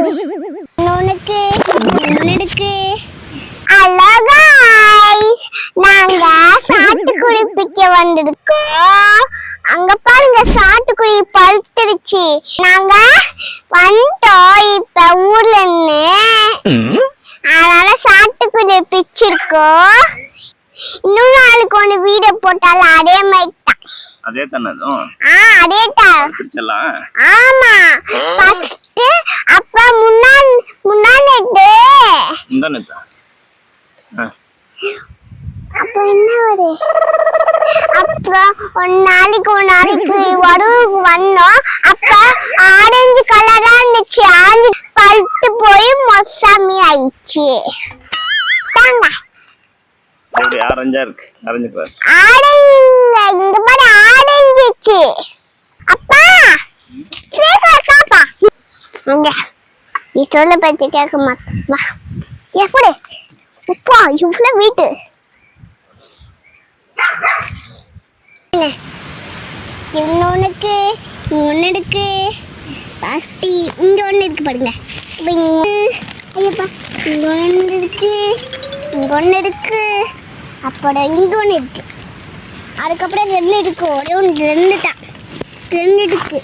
உனக்கு உனக்கு அழகா நாங்க சாத்துக்குடி பிக்க வந்திருக்கோம். அங்க பாருங்க சாத்துக்குடி பழுத்துருச்சு. நாங்க வந்துட்டோம் இப்ப ஊர்ல இருந்து. அதனால சாத்துக்குடி பிச்சிருக்கோம். இன்னும் நாளைக்கு ஒண்ணு வீடியோ போட்டாலும் அதே மாதிரி தான். அதே தானே அதே தான் பிடிச்சலாம். ஆமா ஃபர்ஸ்ட் அப்ப முன்னாடி அப்ப என்ன ஒரு அப்புறம் ஒரு நாளைக்கு வந்தோம். அப்ப ஆரஞ்சு கலரா இருந்துச்சு. ஆரஞ்சு பழுத்து போய் மொசாமி ஆயிடுச்சு. ஆரஞ்சா இருக்கு. ஆரஞ்சு இந்த மாதிரி ஆரஞ்சிச்சு. அப்பா நீ சொல்ல பத்தி கேட்க மாட்டா. எப்படி அப்பா இவ்வளவு வீட்டு இன்னொன்னுக்கு ஒன்னுக்கு பாஸ்டி இங்க ஒண்ணு இருக்கு பாருங்க. ஐயப்பா இங்க ஒண்ணு இருக்கு, இங்க ஒண்ணு இருக்கு, அப்புறம் இங்க ஒண்ணு இருக்கு, அதுக்கப்புறம் ரெண்டு இருக்கு. ஒரே ஒன்று ரெண்டு இருக்கு.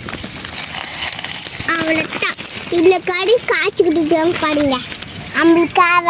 அவ்வளோதான். இவ்வளோ கடி காய்ச்சிக்கிட்டு பாருங்க நம்மளுக்காக.